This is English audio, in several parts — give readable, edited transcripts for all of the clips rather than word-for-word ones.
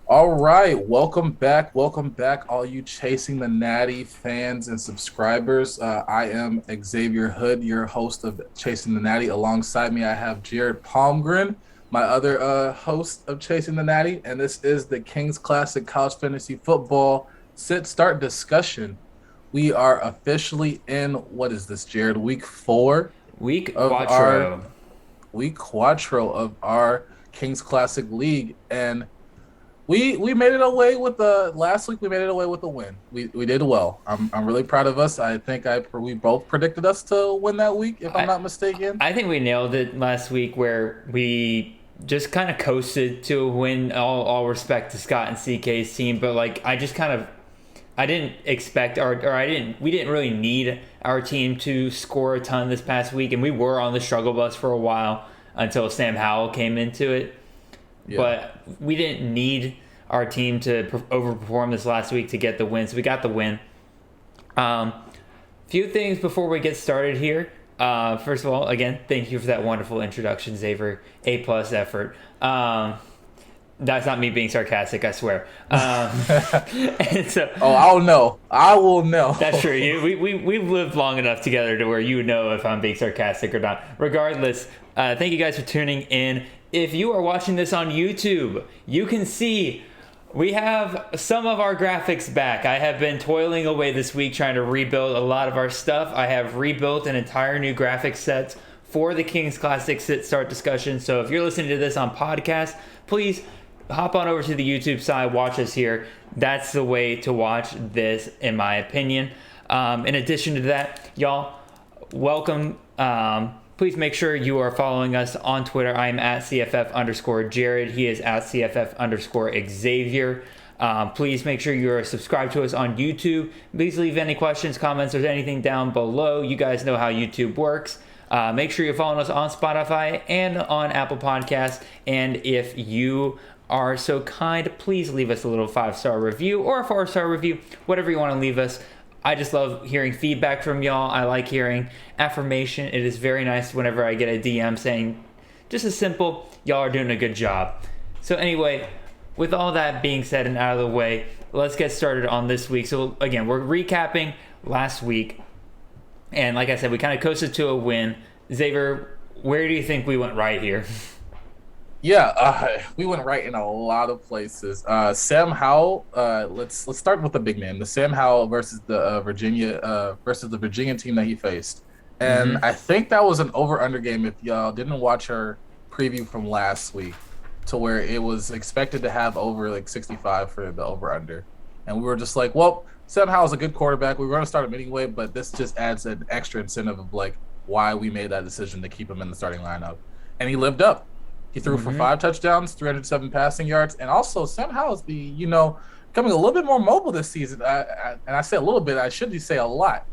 All right, welcome back, all you Chasing the Natty fans and subscribers. I am Xavier Hood, your host of Chasing the Natty. Alongside me, I have Jared Palmgren, my other host of Chasing the Natty, and this is the Kings Classic College Fantasy Football Sit-Start discussion. We are officially in, what is this, Jared? Week 4? Week Quattro. Week Quattro of our Kings Classic League, and we made it away with last week. We made it away with a win. We did well. I'm really proud of us. I think we both predicted us to win that week, if I'm not mistaken. I think we nailed it last week, where we just kind of coasted to a win. All respect to Scott and CK's team, but I didn't expect we didn't really need our team to score a ton this past week, and we were on the struggle bus for a while until Sam Howell came into it. Yeah. But we didn't need our team to overperform this last week to get the win, so we got the win. Few things before we get started here. First of all, again, thank you for that wonderful introduction, Xavier. A+ effort. That's not me being sarcastic, I swear. And so, I will know. That's true. We've lived long enough together to where you know if I'm being sarcastic or not. Regardless, thank you guys for tuning in. If you are watching this on YouTube, you can see we have some of our graphics back. I have been toiling away this week trying to rebuild a lot of our stuff. I have rebuilt an entire new graphics set for the Kings Classic Sit-Start discussion. So if you're listening to this on podcast, please hop on over to the YouTube side, watch us here. That's the way to watch this, in my opinion. In addition to that, y'all, welcome. Please make sure you are following us on Twitter. I am at CFF_Jared. He is at CFF_Xavier. Please make sure you are subscribed to us on YouTube. Please leave any questions, comments, or anything down below. You guys know how YouTube works. Make sure you're following us on Spotify and on Apple Podcasts. And if you are so kind, please leave us a little 5-star review or a 4-star review, whatever you want to leave us. I just love hearing feedback from y'all. I like hearing affirmation. It is very nice whenever I get a DM saying just a simple, y'all are doing a good job. So anyway, with all that being said and out of the way, let's get started on this week. So again, we're recapping last week. And like I said, we kind of coasted to a win. Xavier, where do you think we went right here? Yeah, we went right in a lot of places. Sam Howell. Let's start with the big name. The Sam Howell versus the Virginia team that he faced, and I think that was an over/under game. If y'all didn't watch our preview from last week, to where it was expected to have over 65 for the over/under, and we were just like, well, Sam Howell's a good quarterback. We were going to start him anyway, but this just adds an extra incentive of why we made that decision to keep him in the starting lineup, and he lived up. He threw for 5 touchdowns, 307 passing yards, and also Sam Howell's becoming a little bit more mobile this season. And I say a little bit, I should say a lot.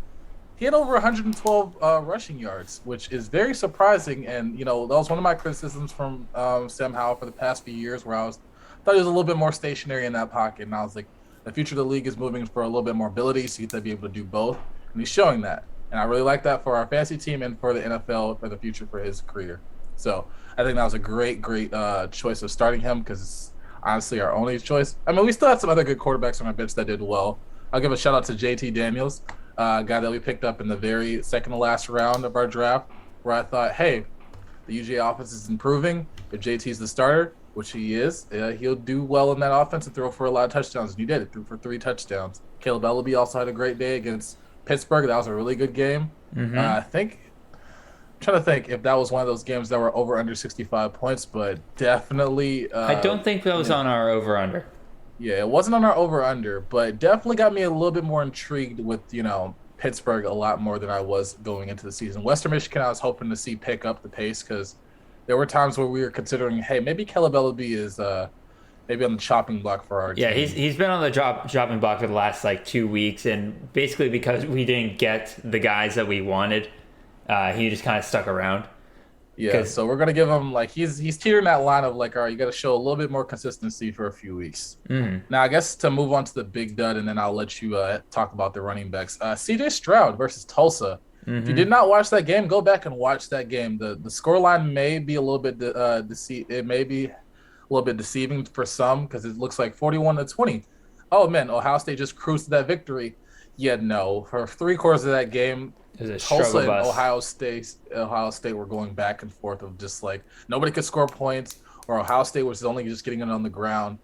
He had over 112 rushing yards, which is very surprising. And that was one of my criticisms from Sam Howell for the past few years, where thought he was a little bit more stationary in that pocket, and I was like, the future of the league is moving for a little bit more ability, so you have to be able to do both, and he's showing that. And I really like that for our fantasy team and for the NFL for the future for his career. So I think that was a great choice of starting him, because it's honestly our only choice. I mean, we still had some other good quarterbacks on our bench that did well. I'll give a shout out to JT Daniels, a guy that we picked up in the very second to last round of our draft, where I thought, hey, the UGA offense is improving. If JT's the starter, which he is, he'll do well in that offense and throw for a lot of touchdowns. And he did. He threw for 3 touchdowns. Caleb Ellaby also had a great day against Pittsburgh. That was a really good game. Trying to think if that was one of those games that were over under 65 points, but definitely I don't think that was on our over under. Yeah, it wasn't on our over under, but definitely got me a little bit more intrigued with Pittsburgh a lot more than I was going into the season. Western Michigan I was hoping to see pick up the pace, because there were times where we were considering, hey, maybe Caleb Ellaby is maybe on the chopping block for our team. He's been on the chopping block for the last 2 weeks, and basically because we didn't get the guys that we wanted. He just kind of stuck around. Yeah, so we're gonna give him like he's teetering that line of like, all right, you got to show a little bit more consistency for a few weeks. Now, I guess to move on to the big dud, and then I'll let you talk about the running backs. CJ Stroud versus Tulsa. If you did not watch that game, go back and watch that game. The scoreline may be a little bit it may be a little bit deceiving for some because it looks like 41-20. Oh man, Ohio State just cruised to that victory. Yeah, no, for 3 quarters of that game, Tulsa and Ohio State were going back and forth of just like nobody could score points, or Ohio State was only just getting it on the ground,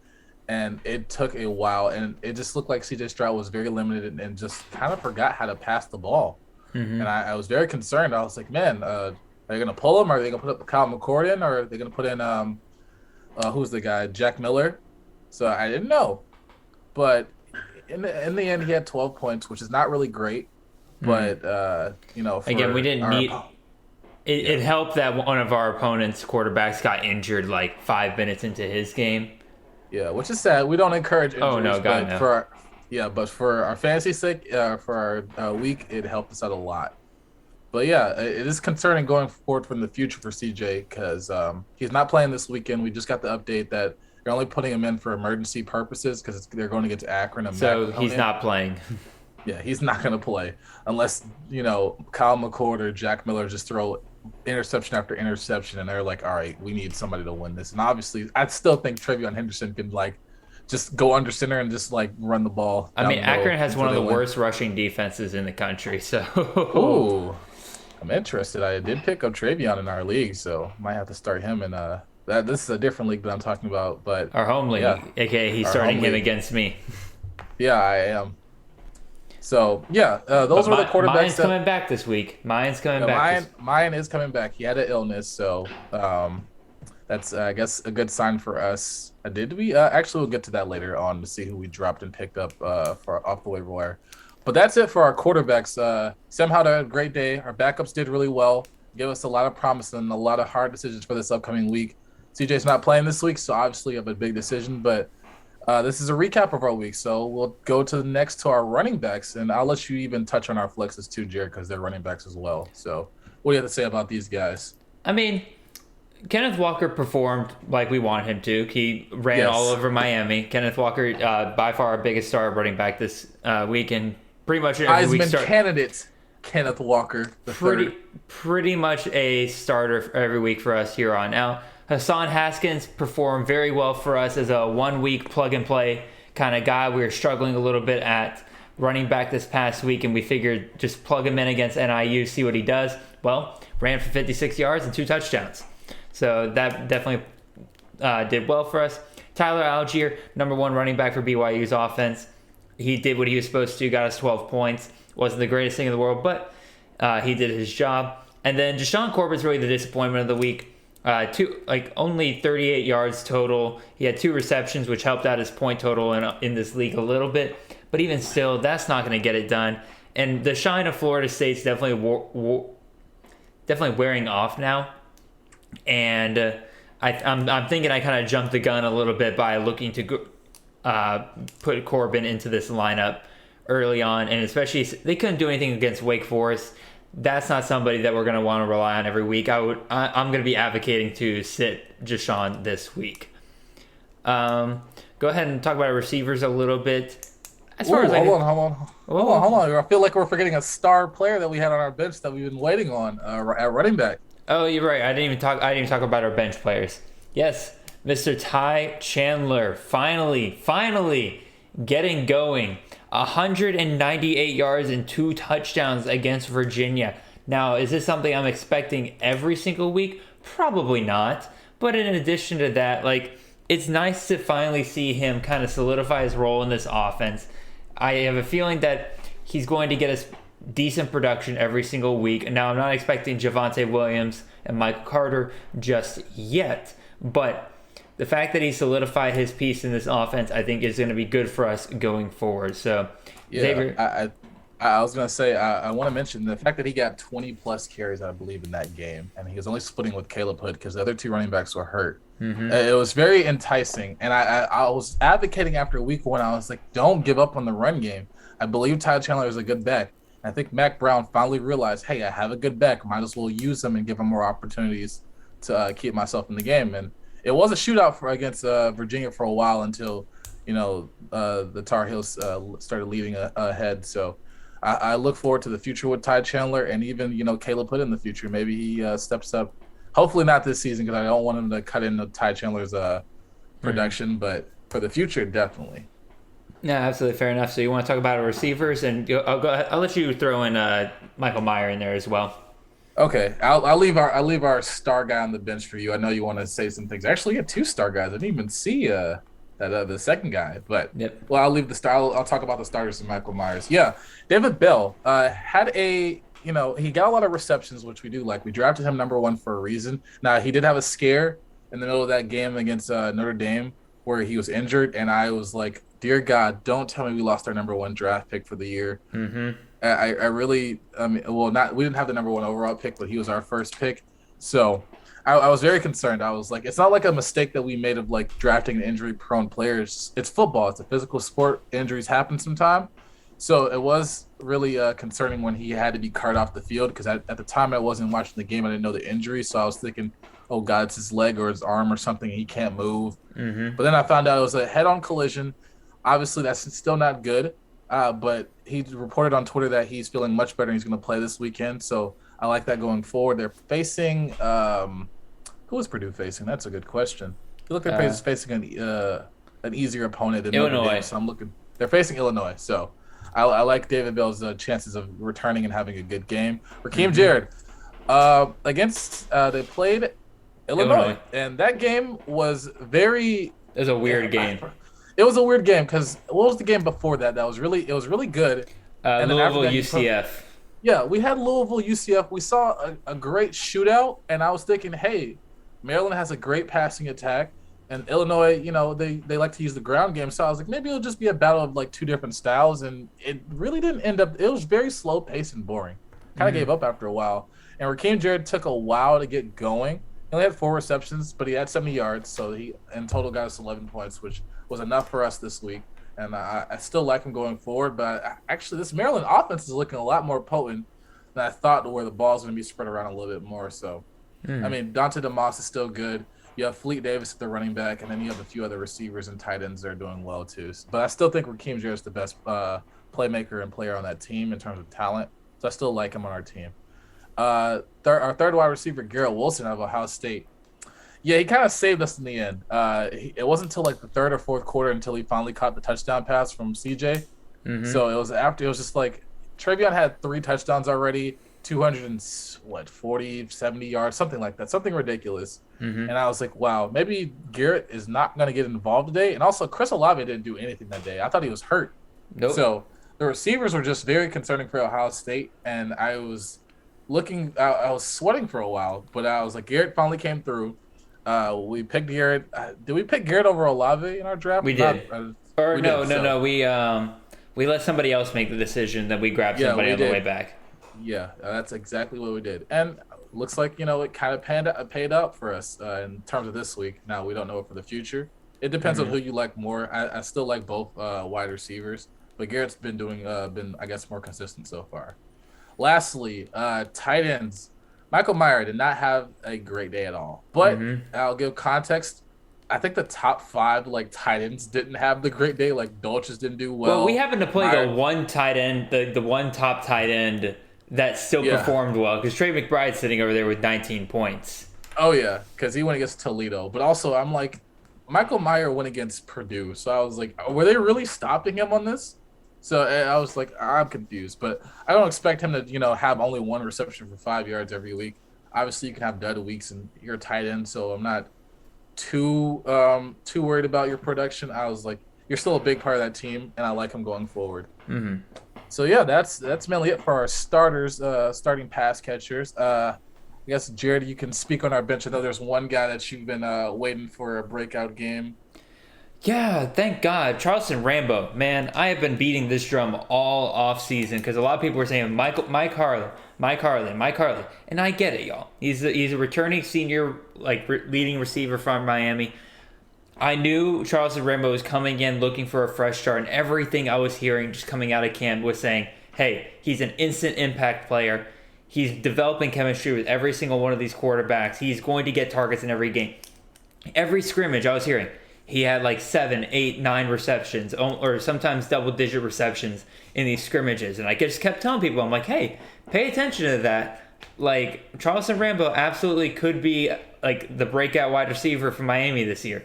and it took a while, and it just looked like CJ Stroud was very limited and just kind of forgot how to pass the ball. And I was very concerned. I was like, man, are they gonna pull him? Are they gonna put up Kyle McCord in, or are they gonna put in who's the guy, Jack Miller? So I didn't know, but in the end, he had 12 points, which is not really great. But again, we didn't need it helped that one of our opponent's quarterbacks got injured like 5 minutes into his game. Yeah, which is sad. We don't encourage injuries. Oh no, God, no. But for our fantasy sake, for our week, it helped us out a lot. But yeah, it is concerning going forward from the future for CJ because he's not playing this weekend. We just got the update that they're only putting him in for emergency purposes because they're going to get to Akron. So he's not playing. Yeah, he's not going to play unless, Kyle McCord or Jack Miller just throw interception after interception, and they're like, all right, we need somebody to win this. And obviously, I still think Trevion Henderson can, just go under center and just, run the ball. I mean, Akron has one of the worst rushing defenses in the country, so... Ooh, I'm interested. I did pick up Trevion in our league, so might have to start him in this is a different league that I'm talking about, but... Our home league, a.k.a. he's starting him against me. Yeah, I am. So, yeah, those were the quarterbacks. Mine's coming back this week. Mine is coming back. He had an illness, so that's, I guess, a good sign for us. Actually, we'll get to that later on to see who we dropped and picked up for off the waiver wire. But that's it for our quarterbacks. Sam had a great day. Our backups did really well. Gave us a lot of promise and a lot of hard decisions for this upcoming week. CJ's not playing this week, so obviously you have a big decision, but this is a recap of our week, so we'll go next to our running backs, and I'll let you even touch on our flexes too, Jared, because they're running backs as well. So what do you have to say about these guys? I mean, Kenneth Walker performed like we wanted him to. He ran all over Miami. Kenneth Walker, by far our biggest star running back this week, and pretty much every week. Heisman candidate Kenneth Walker, pretty much a starter every week for us here on out. Hassan Haskins performed very well for us as a 1 week plug and play kind of guy. We were struggling a little bit at running back this past week, and we figured just plug him in against NIU, see what he does. Well, ran for 56 yards and 2 touchdowns. So that definitely did well for us. Tyler Algier, number 1 running back for BYU's offense. He did what he was supposed to, got us 12 points. Wasn't the greatest thing in the world, but he did his job. And then Deshaun Corbett's really the disappointment of the week. Only 38 yards total. He had 2 receptions, which helped out his point total in this league a little bit. But even still, that's not going to get it done. And the shine of Florida State's definitely wearing off now. And I'm thinking I kind of jumped the gun a little bit by looking to put Corbin into this lineup early on. And especially, they couldn't do anything against Wake Forest. That's not somebody that we're going to want to rely on every week. I'm going to be advocating to sit Deshaun this week. Go ahead and talk about our receivers a little bit. Hold on. I feel like we're forgetting a star player that we had on our bench that we've been waiting on at running back. Oh, you're right. I didn't even talk about our bench players. Yes, Mr. Ty Chandler finally getting going. 198 yards and 2 touchdowns against Virginia. Now, is this something I'm expecting every single week? Probably not. But in addition to that, it's nice to finally see him kind of solidify his role in this offense. I have a feeling that he's going to get us decent production every single week. Now, I'm not expecting Javonte Williams and Michael Carter just yet, but the fact that he solidified his piece in this offense, I think, is going to be good for us going forward. So, yeah, Xavier, I was going to say, I want to mention the fact that he got 20-plus carries, I believe, in that game, and he was only splitting with Caleb Hood because the other 2 running backs were hurt. Mm-hmm. It was very enticing, and I was advocating after week 1. I was like, don't give up on the run game. I believe Ty Chandler is a good back. I think Mac Brown finally realized, hey, I have a good back. Might as well use him and give him more opportunities to keep myself in the game. And it was a shootout against Virginia for a while until, the Tar Heels started leading ahead. So I look forward to the future with Ty Chandler and even, Caleb Hood in the future. Maybe he steps up. Hopefully not this season because I don't want him to cut into Ty Chandler's production, but for the future, definitely. Yeah, absolutely, fair enough. So you want to talk about our receivers, and I'll let you throw in Michael Mayer in there as well. Okay, I'll leave our star guy on the bench for you. I know you want to say some things. Actually, you have two star guys. I didn't even see the second guy, but Yep. Well, I'll leave the star. I'll talk about the starters and Michael Myers. Yeah, David Bell had he got a lot of receptions, which we do like. We drafted him number 1 for a reason. Now he did have a scare in the middle of that game against Notre Dame where he was injured, and I was like, dear God, don't tell me we lost our number 1 draft pick for the year. Mm-hmm. I really, we didn't have the number 1 overall pick, but he was our first pick. So I was very concerned. I was like, it's not like a mistake that we made of like drafting injury-prone players. It's football. It's a physical sport. Injuries happen sometime. So it was really concerning when he had to be carted off the field because at the time I wasn't watching the game. I didn't know the injury. So I was thinking, oh, God, it's his leg or his arm or something. He can't move. Mm-hmm. But then I found out it was a head-on collision. Obviously, that's still not good. But he reported on Twitter that he's feeling much better and he's going to play this weekend. So I like that going forward. They're facing who is Purdue facing? That's a good question. You look like they're facing an easier opponent than Illinois. Notre Dame. So I'm looking. They're facing Illinois. So I like David Bell's chances of returning and having a good game. Raheem Jarrett against they played Illinois, and that game was very. It was a weird game. It was a weird game because what was the game before that? It was really good. And Louisville UCF. Yeah, we had Louisville UCF. We saw a great shootout, and I was thinking, hey, Maryland has a great passing attack, and Illinois, they like to use the ground game. So I was like, maybe it'll just be a battle of like two different styles, and it really didn't end up. It was very slow paced and boring. Kind of gave up after a while. And Raheem Jarrett took a while to get going. He only had 4 receptions, but he had 70 yards, so he in total got us 11 points, which was enough for us this week. And I still like him going forward, but actually this Maryland offense is looking a lot more potent than I thought, where the ball's going to be spread around a little bit more. So, I mean, Dante DeMoss is still good. You have Fleet Davis at the running back, and then you have a few other receivers and tight ends that are doing well too. But I still think Raheem Jarrett's the best playmaker and player on that team in terms of talent. So I still like him on our team. Our third wide receiver, Garrett Wilson out of Ohio State. Yeah, he kind of saved us in the end. It wasn't until like the third or fourth quarter until he finally caught the touchdown pass from CJ. So it was just like Travion had 3 touchdowns already, 70 yards, something like that, something ridiculous. And I was like, wow, maybe Garrett is not going to get involved today. And also, Chris Olave didn't do anything that day. I thought he was hurt. Nope. So the receivers were just very concerning for Ohio State, and I was I was sweating for a while, but I was like, Garrett finally came through. We picked Garrett. Did we pick Garrett over Olave in our draft? We did. No. We let somebody else make the decision. Then we grabbed somebody on the way back. Yeah, that's exactly what we did. And looks like, it kind of paid out for us in terms of this week. Now, we don't know it for the future. It depends on who you like more. I still like both wide receivers, but Garrett's been I guess, more consistent so far. Lastly, tight ends. Michael Mayer did not have a great day at all. But I'll give context. I think the top 5 tight ends didn't have the great day. Like Dolchus didn't do well. Well, we happen to play the one tight end, the one top tight end that still performed well, because Trey McBride's sitting over there with 19 points. Oh yeah, because he went against Toledo. But also, I'm like, Michael Mayer went against Purdue, so I was like, were they really stopping him on this? So I was like, I'm confused, but I don't expect him to, have only 1 reception for 5 yards every week. Obviously, you can have dud weeks, and you're a tight end, so I'm not too worried about your production. I was like, you're still a big part of that team, and I like him going forward. So yeah, that's mainly it for our starters, starting pass catchers. I guess Jared, you can speak on our bench. I know there's one guy that you've been waiting for a breakout game. Yeah, thank God. Charleston Rambo, man, I have been beating this drum all off season because a lot of people were saying Mike Harlan. And I get it, y'all. He's a returning senior, leading receiver from Miami. I knew Charleston Rambo was coming in looking for a fresh start, and everything I was hearing just coming out of camp was saying, hey, he's an instant impact player. He's developing chemistry with every single one of these quarterbacks. He's going to get targets in every game. Every scrimmage I was hearing, he had like 7, 8, 9 receptions, or sometimes double-digit receptions in these scrimmages. And I just kept telling people, I'm like, hey, pay attention to that. Like, Charleston Rambo absolutely could be like the breakout wide receiver for Miami this year.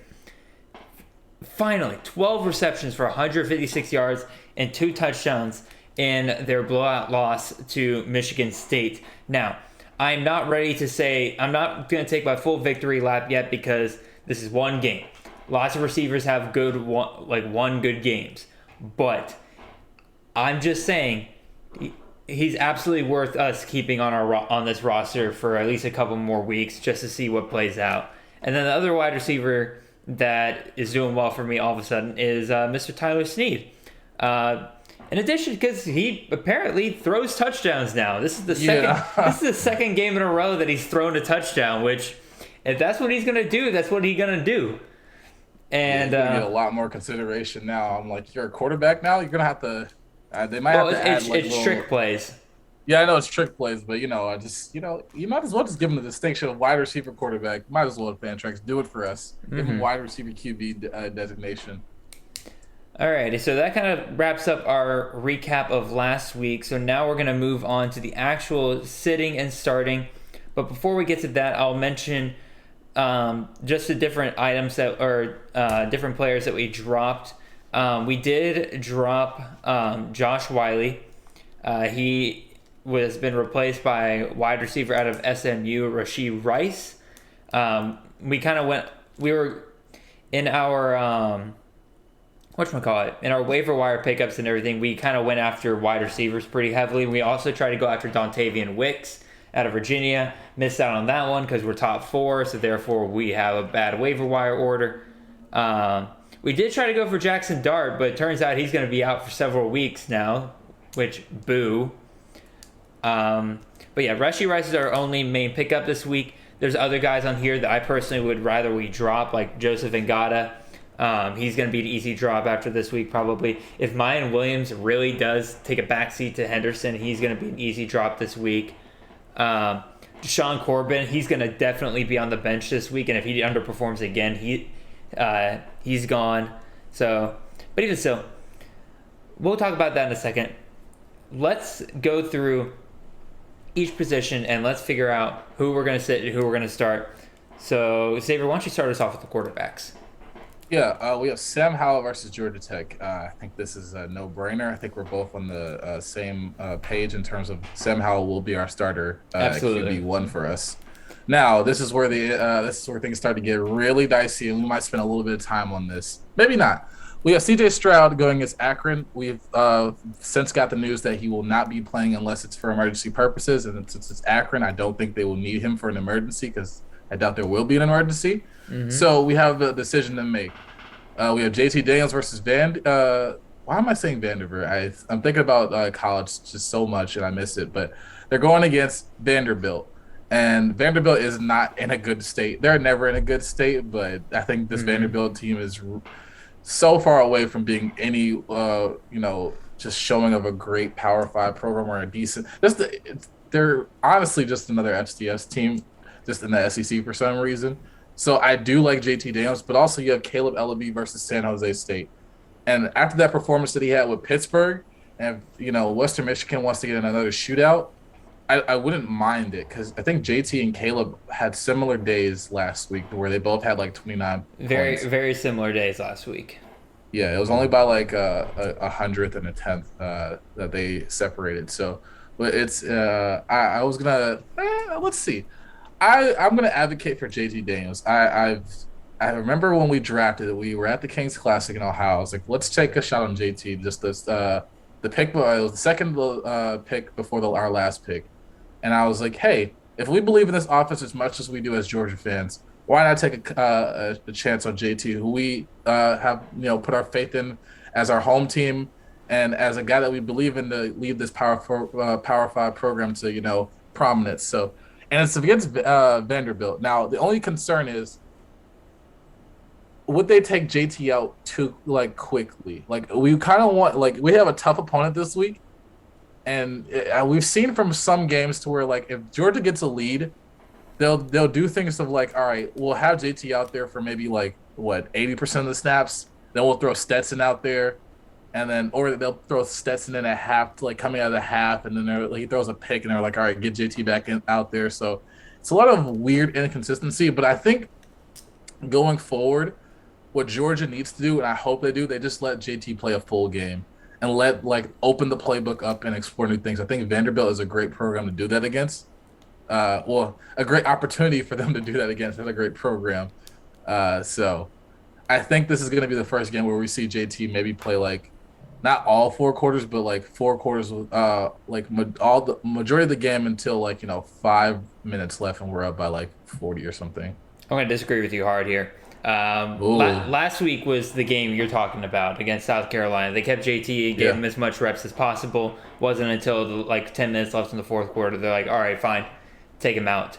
Finally, 12 receptions for 156 yards and 2 touchdowns in their blowout loss to Michigan State. Now, I'm not ready to say, I'm not going to take my full victory lap yet because this is one game. Lots of receivers have one good games. But I'm just saying he's absolutely worth us keeping on this roster for at least a couple more weeks just to see what plays out. And then the other wide receiver that is doing well for me all of a sudden is Mr. Tyler Snead. In addition, because he apparently throws touchdowns now. This is the second game in a row that he's thrown a touchdown. Which, if that's what he's gonna do, that's what he's gonna do. And he's gonna get a lot more consideration now. I'm like, you're a quarterback now. You're gonna have to. They might have to add like it's trick plays. Yeah, I know it's trick plays, but you might as well just give him the distinction of wide receiver quarterback. Might as well at Fantrax do it for us. Give him wide receiver QB designation. All right, so that kind of wraps up our recap of last week. So now we're going to move on to the actual sitting and starting. But before we get to that, I'll mention just the different items different players that we dropped. We did drop Josh Wiley. He has been replaced by wide receiver out of SMU, Rashee Rice. We were in our in our waiver wire pickups and everything, we kind of went after wide receivers pretty heavily. We also tried to go after Dontavian Wicks out of Virginia. Missed out on that one because we're top 4, so therefore we have a bad waiver wire order. We did try to go for Jackson Dart, but it turns out he's going to be out for several weeks now, which, boo. But yeah, Rashee Rice is our only main pickup this week. There's other guys on here that I personally would rather we drop, like Joseph Ngata. He's going to be an easy drop after this week, probably. If Mayan Williams really does take a backseat to Henderson, he's going to be an easy drop this week. Deshaun Corbin, he's going to definitely be on the bench this week, and if he underperforms again, he's gone. So, but even so, we'll talk about that in a second. Let's go through each position and let's figure out who we're going to sit and who we're going to start. So, Xavier, why don't you start us off with the quarterbacks? Yeah, we have Sam Howell versus Georgia Tech. I think this is a no-brainer. I think we're both on the same page in terms of Sam Howell will be our starter QB1 for us. Now, this is where things start to get really dicey, and we might spend a little bit of time on this. Maybe not. We have C.J. Stroud going against Akron. We've since got the news that he will not be playing unless it's for emergency purposes, and since it's Akron, I don't think they will need him for an emergency because I doubt there will be an emergency. Mm-hmm. So we have a decision to make. We have JT Daniels versus why am I saying Vanderbilt? I'm thinking about college just so much and I miss it. But they're going against Vanderbilt. And Vanderbilt is not in a good state. They're never in a good state, but I think this Vanderbilt team is so far away from being any, just showing of a great Power 5 program or a decent. They're honestly just another FCS team, just in the SEC for some reason. So I do like JT Daniels, but also you have Caleb Ellaby versus San Jose State. And after that performance that he had with Pittsburgh, and Western Michigan wants to get in another shootout, I wouldn't mind it because I think JT and Caleb had similar days last week where they both had like 29 very points. Very similar days last week. Yeah, it was only by like a hundredth and a tenth that they separated. So, but it's I was gonna let's see. I'm gonna advocate for JT Daniels. I remember when we drafted it, we were at the Kings Classic in Ohio. I was like, let's take a shot on JT. Just this the pick, it was the second pick before our last pick. And I was like, hey, if we believe in this offense as much as we do as Georgia fans, why not take a chance on JT, who we have put our faith in as our home team and as a guy that we believe in to lead this Power 5 program to prominence. So, and it's against Vanderbilt. Now, the only concern is, would they take JT out too quickly? We kind of want we have a tough opponent this week. And we've seen from some games to where like if Georgia gets a lead, they'll do things of like, all right, we'll have JT out there for maybe like what 80% of the snaps. Then we'll throw Stetson out there, and then or they'll throw Stetson in at half, like coming out of the half, and then he throws a pick, and they're like, all right, get JT back in out there. So it's a lot of weird inconsistency. But I think going forward, what Georgia needs to do, and I hope they do, they just let JT play a full game and let like open the playbook up and explore new things. I think Vanderbilt is a great program to do that against. A great opportunity for them to do that against. It's a great program. So I think this is going to be the first game where we see JT maybe play like not all 4 quarters, but like 4 quarters, all the majority of the game until like 5 minutes left and we're up by like 40 or something. I'm going to disagree with you hard here. Last week was the game you're talking about against South Carolina. They kept JT and gave him as much reps as possible. Wasn't until like 10 minutes left in the fourth quarter they're like, all right, fine, take him out.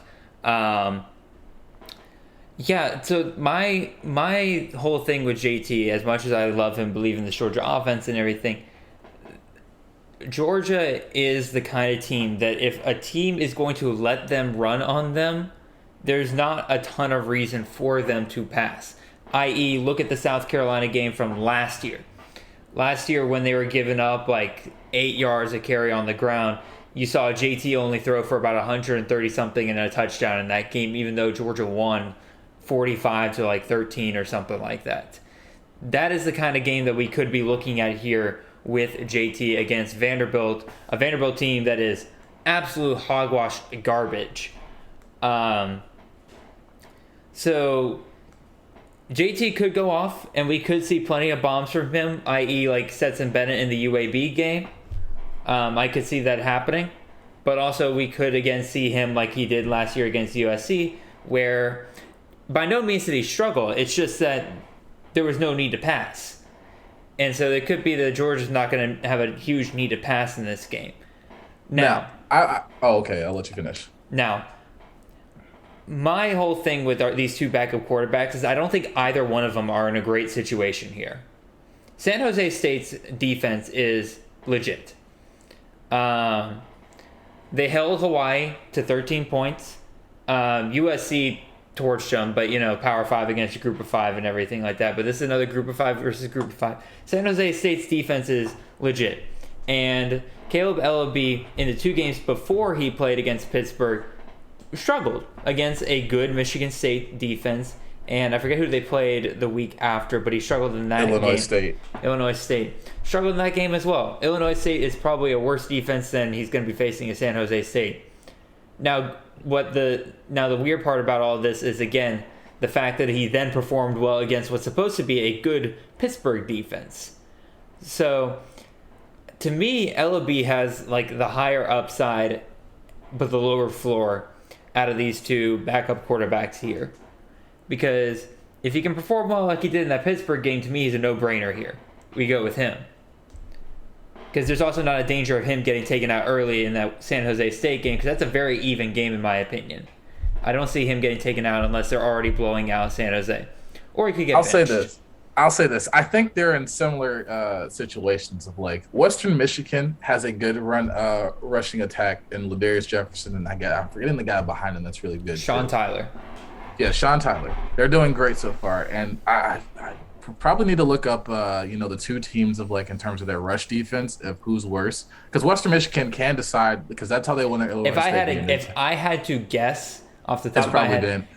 So my whole thing with JT, as much as I love him, believe in the Georgia offense and everything, Georgia is the kind of team that if a team is going to let them run on them, there's not a ton of reason for them to pass. I.e., look at the South Carolina game from last year. Last year when they were giving up like 8 yards a carry on the ground, you saw JT only throw for about 130-something and a touchdown in that game, even though Georgia won 45 to like 13 or something like that. That is the kind of game that we could be looking at here with JT against Vanderbilt, a Vanderbilt team that is absolute hogwash garbage. So JT could go off, and we could see plenty of bombs from him, i.e. like Stetson Bennett in the UAB game. I could see that happening. But also we could again see him like he did last year against USC, where by no means did he struggle. It's just that there was no need to pass. And so it could be that Georgia's not going to have a huge need to pass in this game. Now okay, I'll let you finish. Now, my whole thing with these two backup quarterbacks is I don't think either one of them are in a great situation here. San Jose State's defense is legit. They held Hawaii to 13 points. USC torched them, but Power 5 against a group of 5 and everything like that. But this is another group of 5 versus group of 5. San Jose State's defense is legit. And Caleb Ellaby, in the 2 games before he played against Pittsburgh, struggled against a good Michigan State defense. And I forget who they played the week after, but he struggled in that game. Illinois State. Struggled in that game as well. Illinois State is probably a worse defense than he's going to be facing at San Jose State. Now the weird part about all of this is, again, the fact that he then performed well against what's supposed to be a good Pittsburgh defense. So, to me, Ellaby has like the higher upside, but the lower floor out of these two backup quarterbacks here. Because if he can perform well like he did in that Pittsburgh game, to me, he's a no-brainer here. We go with him. Because there's also not a danger of him getting taken out early in that San Jose State game, because that's a very even game in my opinion. I don't see him getting taken out unless they're already blowing out San Jose. Or he could get benched. I'll say this. I think they're in similar situations of like Western Michigan has a good rushing attack in Ladarius Jefferson, and I'm forgetting the guy behind him that's really good. Sean Tyler. Yeah, Sean Tyler. They're doing great so far, and I probably need to look up the 2 teams of like in terms of their rush defense of who's worse, because Western Michigan can decide, because that's how they win their Illinois State game. If I had to guess off the top of my head,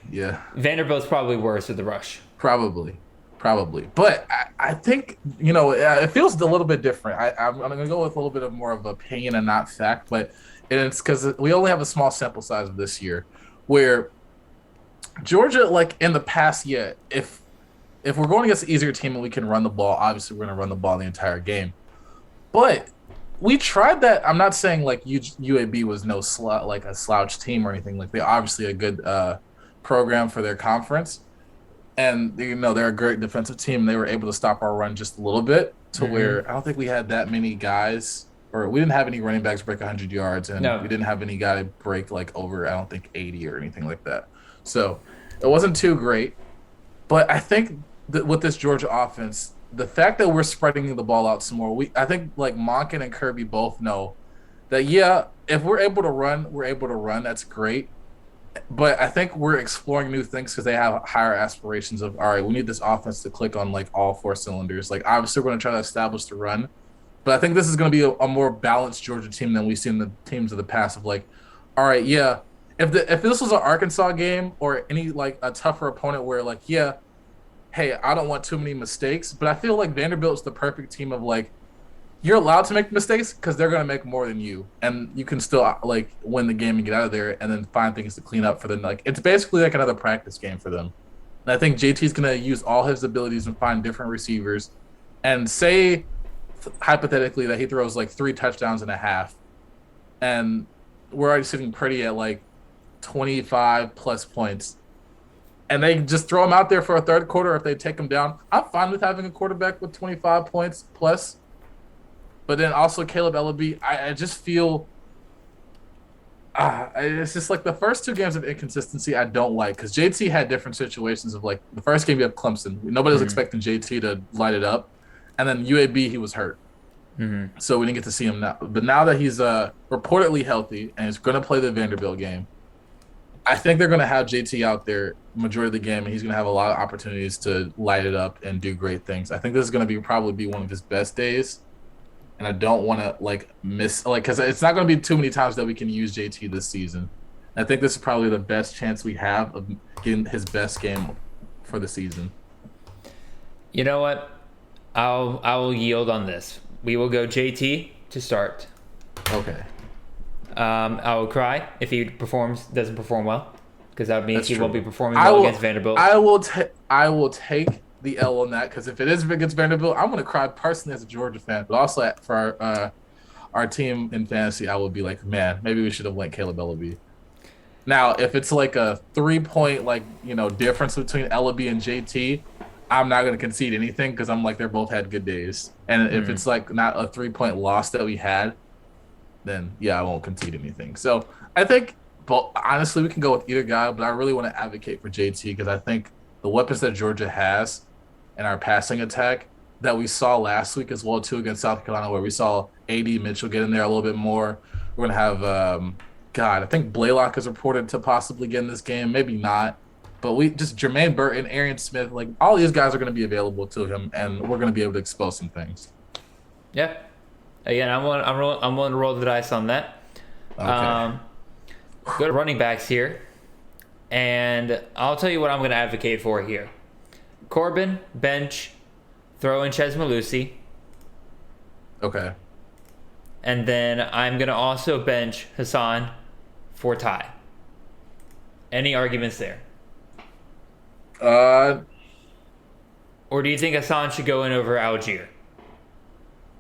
Vanderbilt's probably worse with the rush. Probably. But I think, it feels a little bit different. I'm going to go with a little bit of more of opinion and not fact, but it's because we only have a small sample size of this year, where Georgia, like in the past, if we're going against an easier team and we can run the ball, obviously we're going to run the ball the entire game. But we tried that. I'm not saying like UAB was a slouch team or anything. Like, they're obviously a good program for their conference. And, they're a great defensive team. They were able to stop our run just a little bit to where I don't think we had that many guys, or we didn't have any running backs break 100 yards, and we didn't have any guy break like over, I don't think, 80 or anything like that. So it wasn't too great. But I think that with this Georgia offense, the fact that we're spreading the ball out some more, I think like Monken and Kirby both know that yeah, if we're able to run, we're able to run. That's great. But I think we're exploring new things because they have higher aspirations of all right, we need this offense to click on like all four cylinders. Like obviously we're going to try to establish the run, but I think this is going to be a more balanced Georgia team than we've seen the teams of the past. Of like, all right, yeah, if this was an Arkansas game or any like a tougher opponent where like yeah, hey, I don't want too many mistakes, but I feel like Vanderbilt's the perfect team of like you're allowed to make mistakes because they're going to make more than you, and you can still like win the game and get out of there, and then find things to clean up for them. Like it's basically like another practice game for them. And I think JT's going to use all his abilities and find different receivers, and say hypothetically that he throws like 3 touchdowns and a half, and we're already sitting pretty at like 25 plus points. And they just throw him out there for a third quarter if they take him down. I'm fine with having a quarterback with 25 points plus. But then also Caleb Ellaby, I just feel it's just like the first 2 games of inconsistency I don't like because JT had different situations of like the first game you have Clemson. Nobody was expecting JT to light it up. And then UAB, he was hurt. So we didn't get to see him now. But now that he's reportedly healthy and he's going to play the Vanderbilt game, I think they're going to have JT out there majority of the game, and he's going to have a lot of opportunities to light it up and do great things. I think this is going to probably be one of his best days. And I don't want to like miss because it's not going to be too many times that we can use JT this season. I think this is probably the best chance we have of getting his best game for the season. You know what? I will yield on this. We will go JT to start. Okay. I will cry if he doesn't perform well, because that means he won't be performing against Vanderbilt. I will take the L on that because if it is against Vanderbilt, I'm going to cry personally as a Georgia fan, but also for our team in fantasy, I would be like, man, maybe we should have went Caleb Ellaby. Now, if it's like a 3-point difference between Ellaby and JT, I'm not going to concede anything because I'm like they're both had good days. And if it's like not a 3-point loss that we had, then yeah, I won't concede anything. So I think, honestly, we can go with either guy, but I really want to advocate for JT because I think the weapons that Georgia has in our passing attack that we saw last week as well too against South Carolina, where we saw AD Mitchell get in there a little bit more. We're gonna have I think Blaylock is reported to possibly get in this game, maybe not, but we just Jermaine Burton, Arian Smith, like all these guys are gonna be available to him, and we're gonna be able to expose some things. Yeah, again, I'm willing to roll the dice on that. Okay. Go to running backs here, and I'll tell you what I'm going to advocate for here. Corbin, bench, throw in Chez Malusi. Okay. And then I'm going to also bench Hassan for Ty. Any arguments there? Or do you think Hassan should go in over Algier?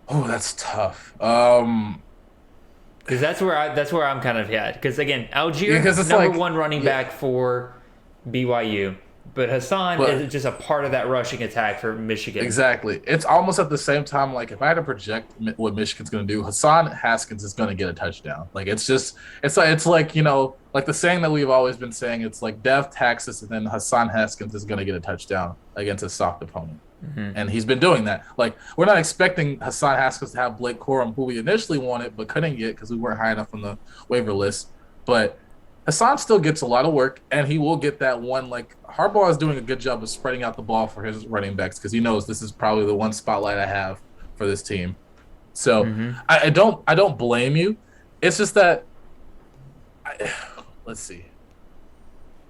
Oh, that's tough. Because that's where I'm kind of at. Because again, Algier is number 1 running back for BYU, but Hassan is just a part of that rushing attack for Michigan. Exactly. It's almost at the same time. Like if I had to project what Michigan's going to do, Hassan Haskins is going to get a touchdown. Like it's like like the saying that we've always been saying. It's like Dev Texas, and then Hassan Haskins is going to get a touchdown against a soft opponent. And he's been doing that. Like, we're not expecting Hassan Haskins to have Blake Corum, who we initially wanted but couldn't get because we weren't high enough on the waiver list. But Hassan still gets a lot of work, and he will get that one. Like, Harbaugh is doing a good job of spreading out the ball for his running backs because he knows this is probably the one spotlight I have for this team. So I don't blame you. It's just that let's see.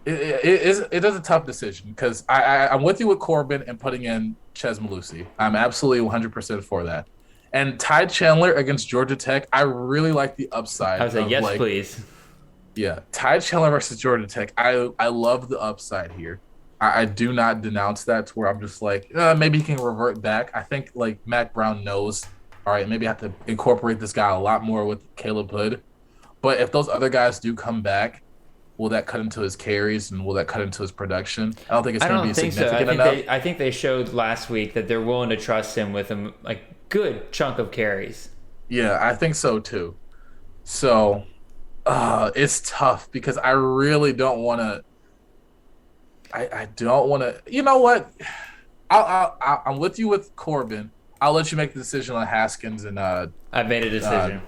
It is a tough decision because I'm with you with Corbin and putting in Chez Malusi. I'm absolutely 100% for that. And Ty Chandler against Georgia Tech, I really like the upside. I would say yes, please. Yeah, Ty Chandler versus Georgia Tech. I love the upside here. I do not denounce that to where I'm just like, maybe he can revert back. I think like Mac Brown knows, all right, maybe I have to incorporate this guy a lot more with Caleb Hood. But if those other guys do come back, will that cut into his carries and will that cut into his production? I don't think it's going to be significant enough. I think they showed last week that they're willing to trust him with a good chunk of carries. Yeah, I think so too. So it's tough because I really don't want to. I don't want to. You know what? I'm with you with Corbin. I'll let you make the decision on Haskins and. I've made a decision.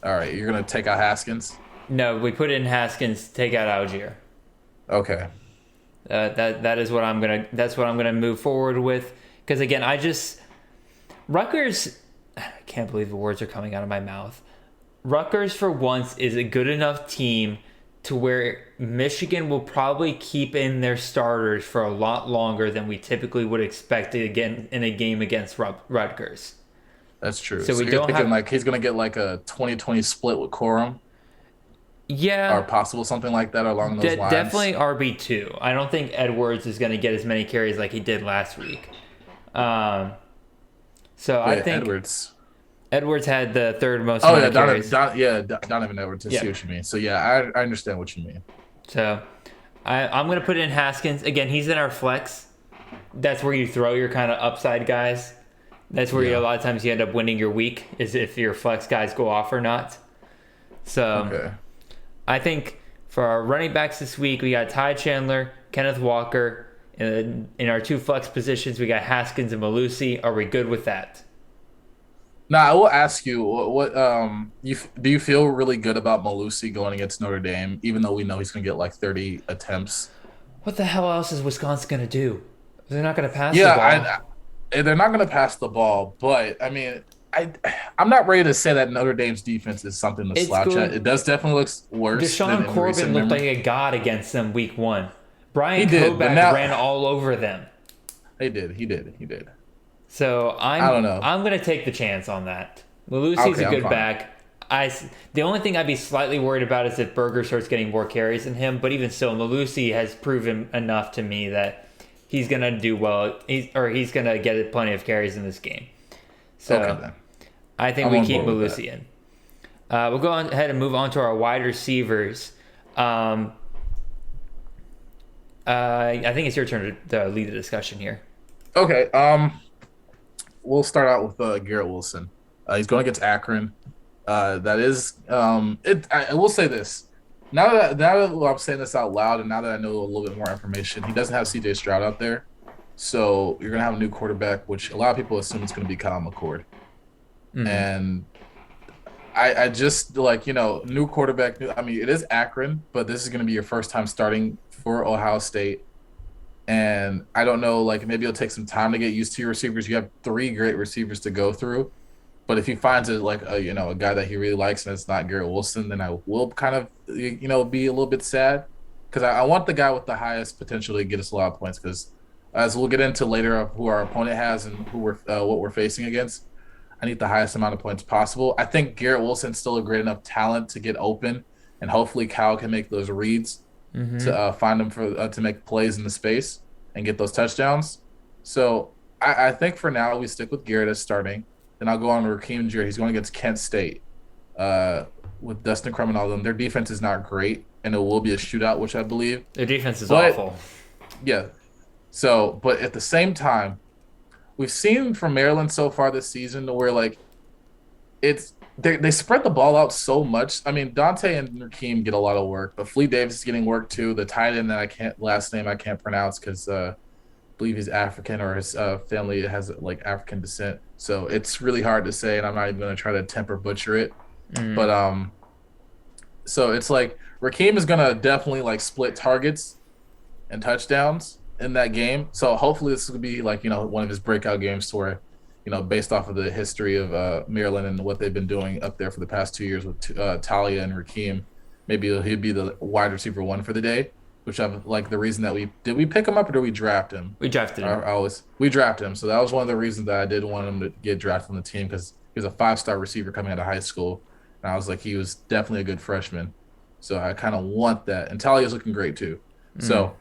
All right, you're gonna take out Haskins. No, we put in Haskins, take out Algier. Okay. That is what I'm gonna. That's what I'm gonna move forward with. Because again, Rutgers. I can't believe the words are coming out of my mouth. Rutgers, for once, is a good enough team to where Michigan will probably keep in their starters for a lot longer than we typically would expect again in a game against Rutgers. That's true. So So we you're don't thinking have. like he's gonna get like a 20-20 split with Corum or Yeah, possible something like that along those lines. definitely RB2. I don't think Edwards is going to get as many carries like he did last week. Um, so I Wait, think Edwards. Edwards had the third most Oh amount yeah, of carries. Donovan Edwards. I Yeah. see what you mean. So yeah, I understand what you mean. So I'm going to put in Haskins. Again, he's in our flex. That's where you throw your kind of upside guys. That's where Yeah. a lot of times you end up winning your week, is if your flex guys go off or not. So Okay. I think for our running backs this week, we got Ty Chandler, Kenneth Walker. In our two flex positions, we got Haskins and Malusi. Are we good with that? Now I will ask you, do you feel really good about Malusi going against Notre Dame, even though we know he's gonna get like 30 attempts? What the hell else is Wisconsin going to do? They're not going to pass the Yeah, ball. they're not gonna pass the ball, but I mean, I'm not ready to say that Notre Dame's defense is something to It's slouch good. at. It does definitely look worse than Deshaun in Corbin recent looked like memory. a god against them week one. Brian He did, but Koback now ran all over them. he did. So I don't know. I'm going to take the chance on that. Malusi's Okay, a I'm good fine. back. The only thing I'd be slightly worried about is if Berger starts getting more carries than him. But even so, Malusi has proven enough to me that he's going to do well. He's going to get plenty of carries in this game. So Okay then. I think I'm we on keep board with Malusi in. We'll go on ahead and move on to our wide receivers. I think it's your turn to lead the discussion here. Okay. We'll start out with Garrett Wilson. He's going against Akron. That is it. I will say this. Now that I'm saying this out loud, and now that I know a little bit more information, he doesn't have C.J. Stroud out there, so you're gonna have a new quarterback, which a lot of people assume it's gonna be Kyle McCord. Mhm. And I just like new quarterback. I mean, it is Akron, but this is gonna be your first time starting for Ohio State. And I don't know, like maybe it'll take some time to get used to your receivers. You have three great receivers to go through, but if he finds it like a guy that he really likes and it's not Garrett Wilson, then I will kind of be a little bit sad because I want the guy with the highest potential to get us a lot of points. Because as we'll get into later of who our opponent has and who what we're facing against, I need the highest amount of points possible. I think Garrett Wilson's still a great enough talent to get open, and hopefully Kyle can make those reads to find him to make plays in the space and get those touchdowns. So I think for now we stick with Garrett as starting. Then I'll go on to Raheem Jarrett. He's going against Kent State with Dustin Crum and all of them. Their defense is not great, and it will be a shootout, which I believe. Their defense is But awful. yeah. So, but at the same time, we've seen from Maryland so far this season to where like they spread the ball out so much. I mean, Dante and Raheem get a lot of work, but Flea Davis is getting work too. The tight end that I can't pronounce because I believe he's African or his family has like African descent. So it's really hard to say, and I'm not even going to try to attempt or butcher it. But so it's like Raheem is going to definitely like split targets and touchdowns in that game. So hopefully this will be like one of his breakout games to where based off of the history of Maryland and what they've been doing up there for the past 2 years with Talia and Raheem, maybe he'd be the wide receiver one for the day. Which I'm like the reason that we pick him up or did we draft him? We drafted him. We drafted him, so that was one of the reasons that I did want him to get drafted on the team because he was a 5-star receiver coming out of high school, and I was like he was definitely a good freshman, so I kind of want that. And Talia's looking great too, so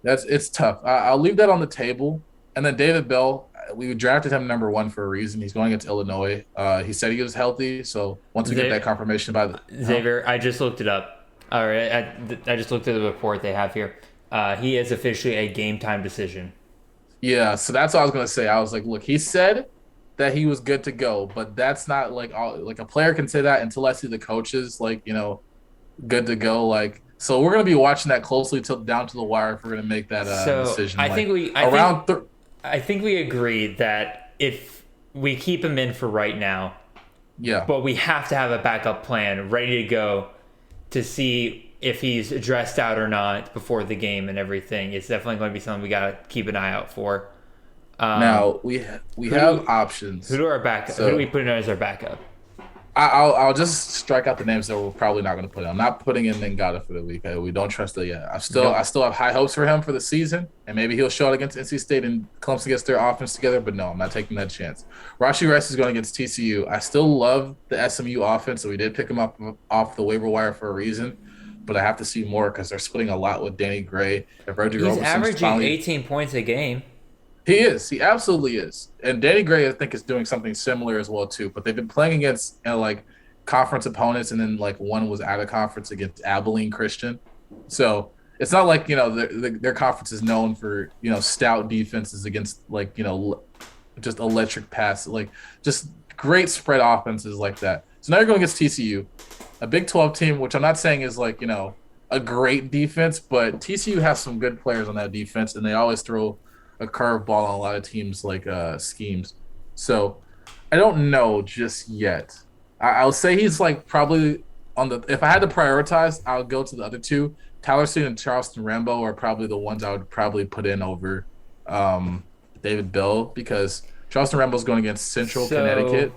it's tough. I'll leave that on the table. And then David Bell, we drafted him number 1 for a reason. He's going against Illinois. He said he was healthy, so once we get that confirmation by Xavier, I just looked it up. All right, I just looked at the report they have here. He is officially a game time decision. Yeah, so that's what I was gonna say. I was like, look, he said that he was good to go, but that's not like a player can say that until I see the coaches good to go. Like, so we're gonna be watching that closely till down to the wire if we're gonna make that decision. I think we agreed that if we keep him in for right now, Yeah. but we have to have a backup plan ready to go to see if he's dressed out or not before the game and everything. It's definitely going to be something we got to keep an eye out for. Now we Who have do who options. do our backup? Who do we So put in as our backup? I'll just strike out the names that we're probably not going to put in. I'm not putting in Ngata for the week. We don't trust it yet. I Nope. still have high hopes for him for the season, and maybe he'll show it against NC State and Clemson gets their offense together. But no, I'm not taking that chance. Rashi Rice is going against TCU. I still love the SMU offense, so we did pick him up off the waiver wire for a reason. But I have to see more because they're splitting a lot with Danny Gray. If Reggie He's Roberson's averaging finally 18 points a game. he is. He absolutely is. And Danny Gray, I think, is doing something similar as well too. But they've been playing against like conference opponents, and then like one was out of conference against Abilene Christian. So it's not like their conference is known for stout defenses against like just electric pass, like just great spread offenses like that. So now you're going against TCU, a Big 12 team, which I'm not saying is like a great defense, but TCU has some good players on that defense, and they always throw a curveball on a lot of teams like schemes. So I don't know just yet. I'll say he's like probably on the. If I had to prioritize, I'll go to the other two. Tyler Snead and Charleston Rambo are probably the ones I would probably put in over David Bell, because Charleston Rambo's going against Central So Connecticut,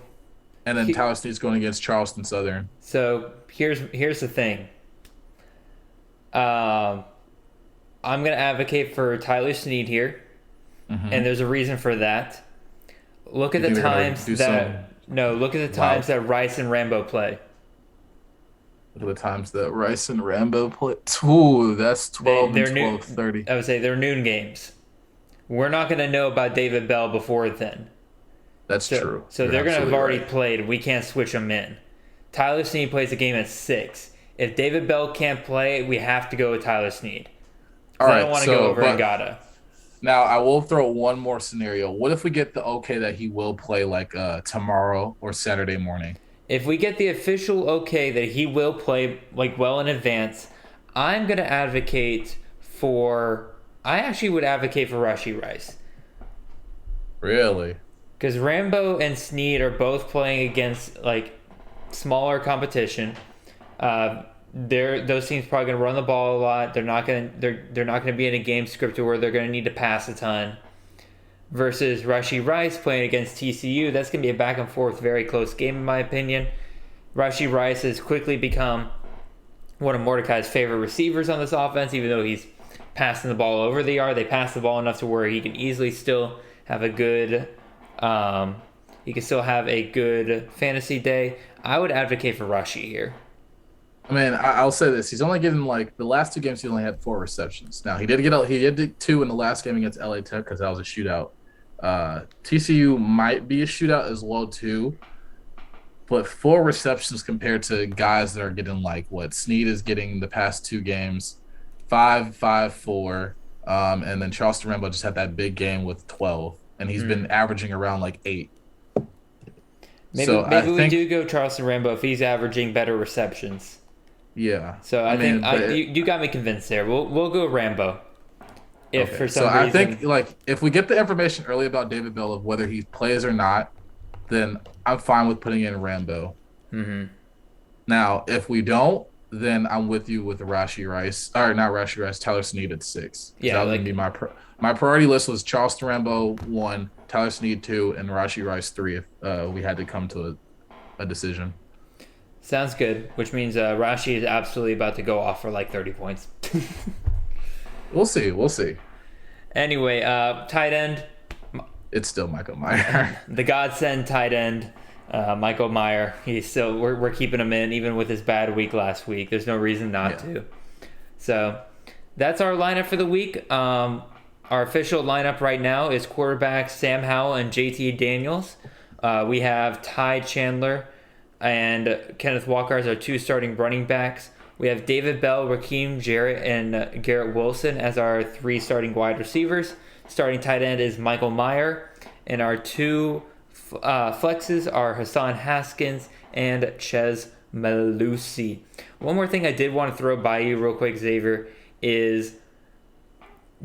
and then Tyler Snead's going against Charleston Southern. so here's the thing. Um, I'm gonna advocate for Tyler Snead here, and there's a reason for that. Look at You the think they're gonna times do that no, look at the times that Rice and Rambo play. Look at the times that Rice and Rambo play. Ooh, that's 12 and They're new. 12:30. I would say they're noon games. We're not gonna know about David Bell before then. That's So, true. so You're they're gonna have absolutely already right. played. We can't switch them in. Tyler Snead plays a game at 6. If David Bell can't play, we have to go with Tyler Snead. All I don't right, want to go so over but Ngata. now I will throw one more scenario. What if we get the okay that he will play like tomorrow or Saturday morning? If we get the official okay that he will play like well in advance, I'm gonna advocate for. I actually would advocate for Rashi Rice Really? because Rambo and Snead are both playing against like smaller competition. Those teams probably gonna run the ball a lot. They're not gonna be in a game script where they're gonna need to pass a ton. Versus Rashi Rice playing against TCU, that's gonna be a back and forth, very close game in my opinion. Rashi Rice has quickly become one of Mordecai's favorite receivers on this offense, even though he's passing the ball over the yard. They pass the ball enough to where he can easily still have a good he can still have a good fantasy day. I would advocate for Rashi here. I mean, I'll say this: he's only getting like the last two games. He only had 4 receptions. Now he did 2 in the last game against LA Tech because that was a shootout. TCU might be a shootout as well too, but 4 receptions compared to guys that are getting like what Snead is getting the past 2 games, 5, 5, 4, and then Charleston Rambo just had that big game with 12, and he's been averaging around like 8. Maybe we do go Charleston Rambo if he's averaging better receptions. Yeah. So you got me convinced there. We'll go Rambo. If Okay. for some So reason I think like if we get the information early about David Bell of whether he plays or not, then I'm fine with putting in Rambo. Now, if we don't, then I'm with you with Rashi Rice, or not Rashi Rice, Tyler Snead at 6. Yeah, that would like- be my priority list was Charleston Rambo 1, Tyler Snead 2, and Rashi Rice 3. If we had to come to a decision. sounds good, which means Rashi is absolutely about to go off for like 30 points. We'll see. We'll see. Anyway, tight end, It's still Michael Meyer. the godsend tight end, Michael Meyer. We're keeping him in even with his bad week last week. There's no reason not to. So that's our lineup for the week. Our official lineup right now is quarterbacks Sam Howell and JT Daniels. We have Ty Chandler and Kenneth Walker as our 2 starting running backs. We have David Bell, Raheem Jarrett, and Garrett Wilson as our 3 starting wide receivers. Starting tight end is Michael Meyer. And our 2 flexes are Hassan Haskins and Ches Malusi. One more thing I did want to throw by you real quick, Xavier, is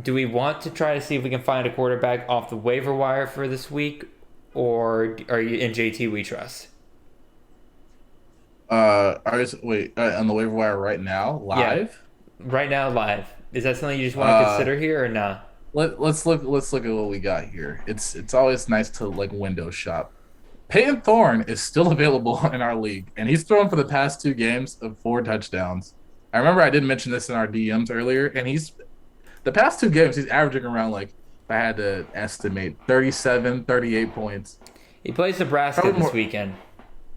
do we want to try to see if we can find a quarterback off the waiver wire for this week, or are you in JT we trust? Wait, on the waiver wire right now, Yeah, live. right now live. Is that something you just want to Uh, consider here or not? let's look at what we got here. It's always nice to like window shop. Payton Thorne is still available in our league, and he's thrown for the past 2 games of 4 touchdowns. I remember I did mention this in our DMs earlier, and he's the past 2 games he's averaging around like if I had to estimate 37, 38 points. He plays Nebraska Probably this more. weekend.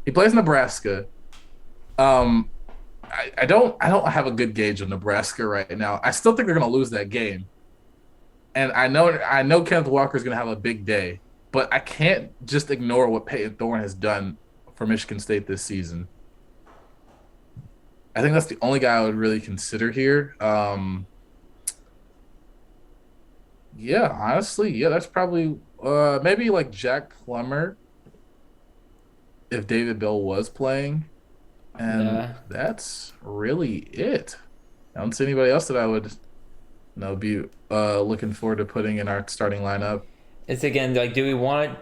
He plays Nebraska. Um, I don't have a good gauge of Nebraska right now. I still think they're gonna lose that game. And I know Kenneth Walker is going to have a big day, but I can't just ignore what Payton Thorne has done for Michigan State this season. I think that's the only guy I would really consider here. Yeah, honestly, yeah, that's probably maybe like Jack Plummer if David Bell was playing, and Nah. that's really it. I don't see anybody else that I would be looking forward to putting in our starting lineup. It's again like, do we want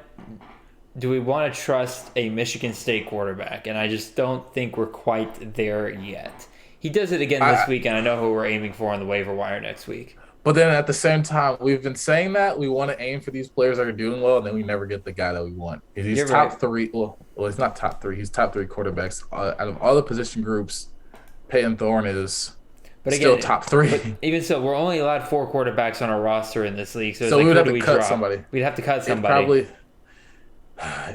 to trust a Michigan State quarterback? And I just don't think we're quite there yet. He does it again this I, week, and I know who we're aiming for on the waiver wire next week. But then at the same time, we've been saying that we want to aim for these players that are doing well, and then we never get the guy that we want. He's You're right. top three. Well, he's not top three. He's top three quarterbacks out of all the position groups. Peyton Thorne is But still again, top three. but even so, we're only allowed 4 quarterbacks on our roster in this league. So it's So like, we would who have do to we cut drop? somebody. We'd have to cut It somebody. probably.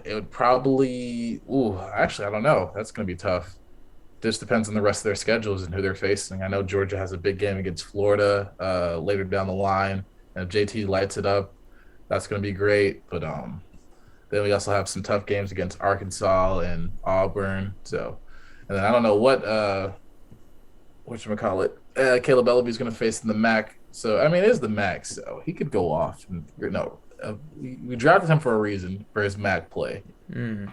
It would probably. Ooh, actually, I don't know. That's going to be tough. Just depends on the rest of their schedules and who they're facing. I know Georgia has a big game against Florida later down the line, and if JT lights it up, that's going to be great. But then we also have some tough games against Arkansas and Auburn. So, and then I don't know whatchamacallit, Caleb Ellaby's going to face in the MAC. So, I mean, it is the MAC, so he could go off. And, we drafted him for a reason for his MAC play. Mm.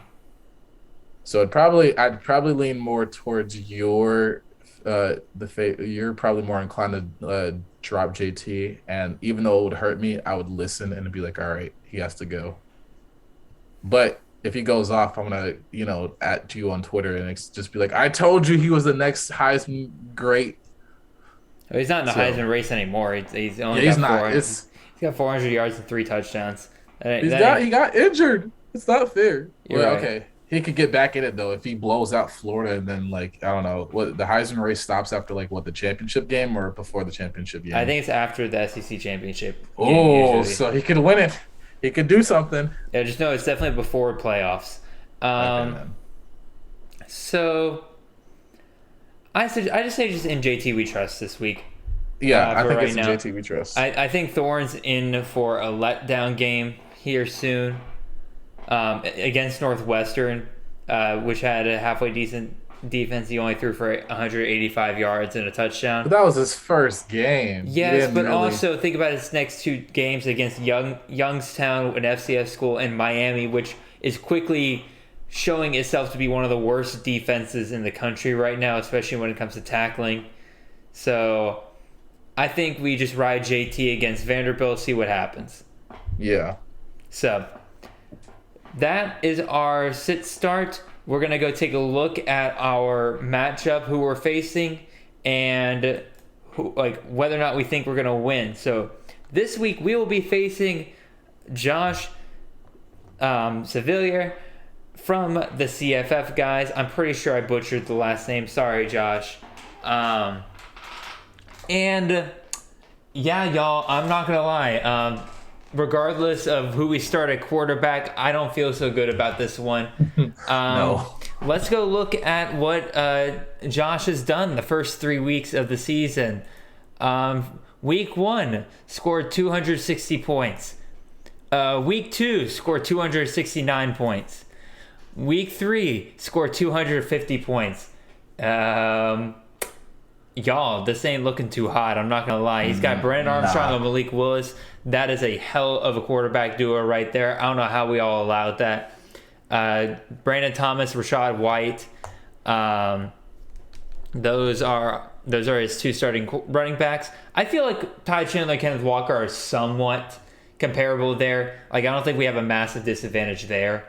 So I'd probably lean more towards you're probably more inclined to drop JT, and even though it would hurt me, I would listen and be like, all right, he has to go. But if he goes off, I'm gonna at you on Twitter and just be like, I told you he was the next Heisman great. Well, he's not in the So Heisman race anymore. He's yeah, only he's got not. 400. He's got 400 yards and 3 touchdowns. He got injured. It's not fair. You're Well, right. okay. He could get back in it though if he blows out Florida and then like I don't know what the Heisman race stops after like what the championship game or before the championship game. I think it's after the SEC championship game Oh, usually. so he could win it. He could do something. Yeah, just know it's definitely before playoffs. Okay, man. So I just say just in JT we trust this week. Yeah, I for think right it's now. a JT we trust. I think Thorne's in for a letdown game here soon against Northwestern, which had a halfway decent defense. He only threw for 185 yards and a touchdown. But that was his first game. He Yes, didn't but really- also think about his next 2 games against Youngstown, an FCS school, and Miami, which is quickly showing itself to be one of the worst defenses in the country right now, especially when it comes to tackling. So I think we just ride JT against Vanderbilt, see what happens. Yeah. So that is our sit start. We're going to go take a look at our matchup, who we're facing, and whether or not we think we're going to win. So this week we will be facing Josh Cevalier from the CFF guys. I'm pretty sure I butchered the last name. Sorry, Josh. And yeah, y'all, I'm not going to lie. Regardless of who we start at quarterback, I don't feel so good about this one. No. Let's go look at what Josh has done the first 3 weeks of the season. Week 1, scored 260 points. Week 2, scored 269 points. Week 3, scored 250 points. Y'all, this ain't looking too hot. I'm not going to lie. He's got Brandon Armstrong and Malik Willis. That is a hell of a quarterback duo right there. I don't know how we all allowed that. Brandon Thomas, Rashad White. Those are his 2 starting running backs. I feel like Ty Chandler and Kenneth Walker are somewhat comparable there. Like, I don't think we have a massive disadvantage there.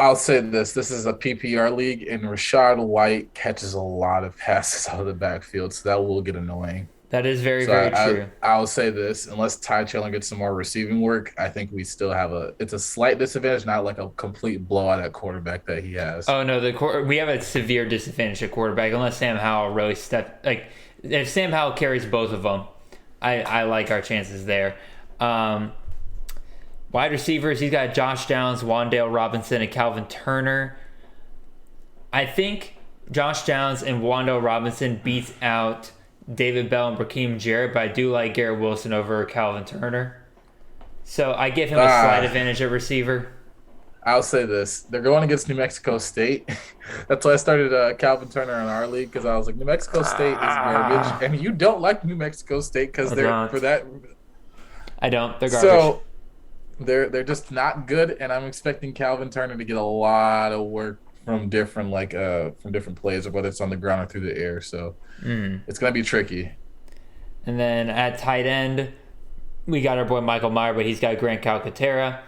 I'll say this: this is a PPR league, and Rashad White catches a lot of passes out of the backfield, so that will get annoying. That is very, So very I, I true. I'll say this: unless Ty Chandler gets some more receiving work, I think we still have it's a slight disadvantage, not like a complete blowout at quarterback that he has. Oh no, we have a severe disadvantage at quarterback unless Sam Howell really if Sam Howell carries both of them, I like our chances there. Wide receivers, he's got Josh Downs, Wandale Robinson, and Calvin Turner. I think Josh Downs and Wandale Robinson beats out David Bell and Raheem Jarrett, but I do like Garrett Wilson over Calvin Turner. So I give him a slight advantage at receiver. I'll say this: they're going against New Mexico State. That's why I started Calvin Turner in our league because I was like, New Mexico State is garbage, and you don't like New Mexico State because they're for that. I don't. They're garbage. So they're just not good, and I'm expecting Calvin Turner to get a lot of work from different plays, or whether it's on the ground or through the air. So it's gonna be tricky. And then at tight end, we got our boy Michael Meyer, but he's got Grant Calcaterra.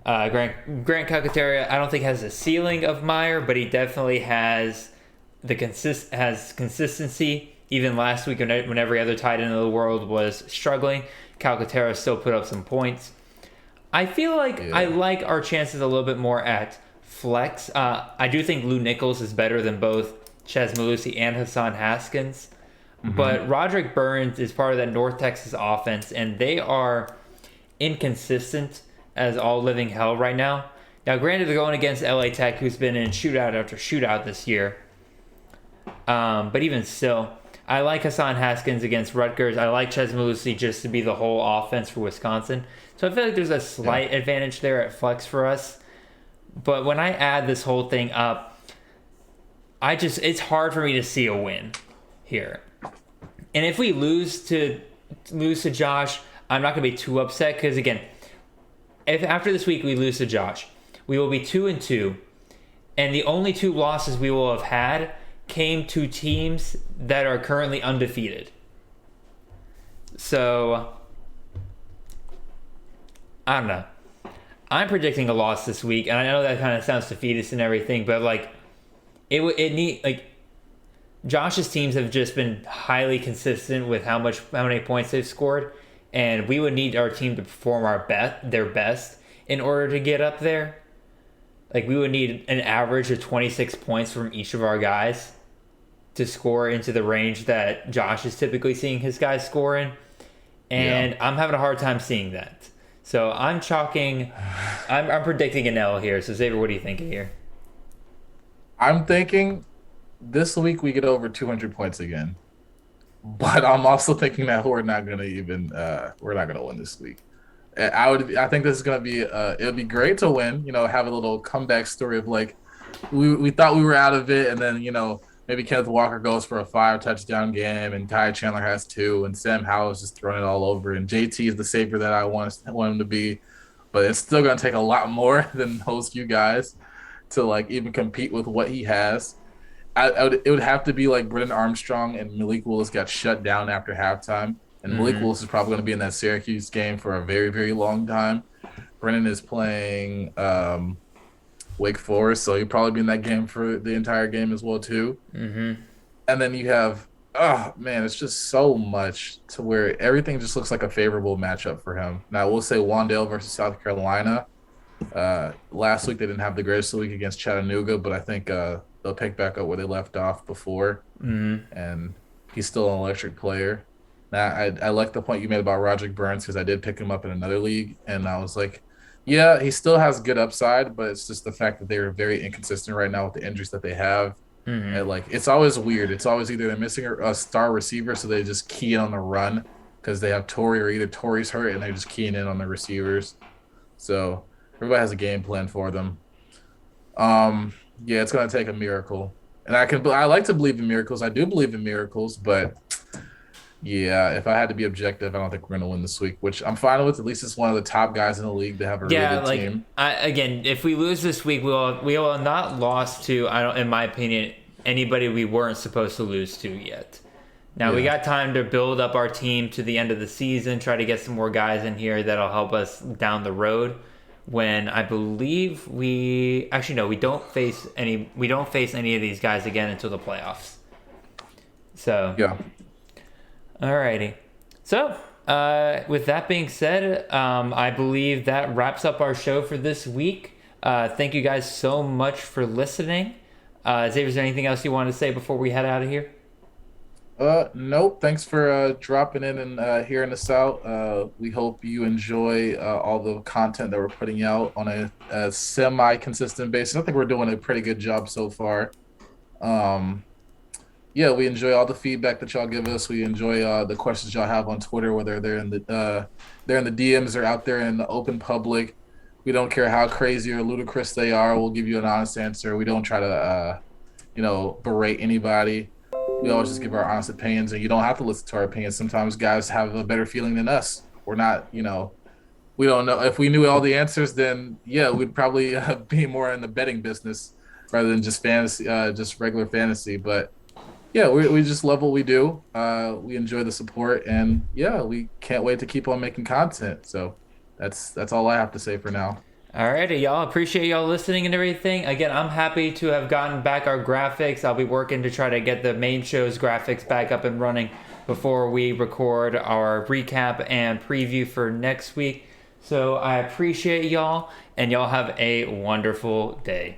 Grant Calcaterra, I don't think has the ceiling of Meyer, but he definitely has consistency. Even last week, when every other tight end in the world was struggling, Calcaterra still put up some points. I feel like I like our chances a little bit more at flex. I do think Lou Nichols is better than both Chez Malusi and Hassan Haskins. But Roderick Burns is part of that North Texas offense, and they are inconsistent as all living hell right now. Now, granted, they're going against LA Tech, who's been in shootout after shootout this year. But even still, I like Hassan Haskins against Rutgers. I like Chez Malusi just to be the whole offense for Wisconsin. So I feel like there's a slight advantage there at flex for us. But when I add this whole thing up, it's hard for me to see a win here. And if we lose to Josh, I'm not going to be too upset because, again, if after this week we lose to Josh, we will be 2-2, and the only two losses we will have had came to teams that are currently undefeated. So I don't know. I'm predicting a loss this week, and I know that kind of sounds defeatist and everything, but Josh's teams have just been highly consistent with how many points they've scored, and we would need our team to perform their best in order to get up there. Like, we would need an average of 26 points from each of our guys to score into the range that Josh is typically seeing his guys score in, and I'm having a hard time seeing that. So I'm predicting an L here. So Xavier, what are you thinking here? I'm thinking this week we get over 200 points again, but I'm also thinking that we're not gonna win this week. I think this is gonna be it'll be great to win. Have a little comeback story of like we thought we were out of it, and then maybe Kenneth Walker goes for a 5-touchdown game, and Ty Chandler has 2, and Sam Howell is just throwing it all over, and JT is the savior that I want him to be. But it's still going to take a lot more than those few guys to even compete with what he has. It would have to be like Brennan Armstrong and Malik Willis got shut down after halftime, and Malik Willis is probably going to be in that Syracuse game for a very, very long time. Brennan is playing Wake Forest, so he'll probably be in that game for the entire game as well too. And then you have, it's just so much to where everything just looks like a favorable matchup for him. Now we'll say Wandel versus South Carolina. Last week they didn't have the greatest week against Chattanooga, but I think they'll pick back up where they left off before. And he's still an electric player. Now I like the point you made about Roderick Burns because I did pick him up in another league, and I was like, yeah, he still has good upside, but it's just the fact that they're very inconsistent right now with the injuries that they have. And it's always weird. It's always either they're missing a star receiver, so they just key in on the run because they have Torrey, or either Torrey's hurt and they're just keying in on the receivers. So everybody has a game plan for them. It's going to take a miracle. And I like to believe in miracles. I do believe in miracles, but yeah, if I had to be objective, I don't think we're going to win this week, which I'm fine with. At least it's one of the top guys in the league to have a really good team. Again, if we lose this week, we will not lost to, in my opinion, anybody we weren't supposed to lose to yet. Now, we got time to build up our team to the end of the season, try to get some more guys in here that'll help us down the road when I believe we don't face any of these guys again until the playoffs. So Yeah. Alrighty. So with that being said, I believe that wraps up our show for this week. Thank you guys so much for listening. Xavier, is there anything else you want to say before we head out of here? Nope. Thanks for dropping in and hearing us out. We hope you enjoy all the content that we're putting out on a semi-consistent basis. I think we're doing a pretty good job so far. Yeah, we enjoy all the feedback that y'all give us. We enjoy the questions y'all have on Twitter, whether they're in the DMs or out there in the open public. We don't care how crazy or ludicrous they are. We'll give you an honest answer. We don't try to, berate anybody. We always just give our honest opinions, and you don't have to listen to our opinions. Sometimes guys have a better feeling than us. We're not, we don't know. If we knew all the answers, then yeah, we'd probably be more in the betting business rather than just fantasy, just regular fantasy. But yeah, we just love what we do. We enjoy the support, and yeah, we can't wait to keep on making content. So that's all I have to say for now. Alrighty, y'all. Appreciate y'all listening and everything. Again, I'm happy to have gotten back our graphics. I'll be working to try to get the main show's graphics back up and running before we record our recap and preview for next week. So I appreciate y'all, and y'all have a wonderful day.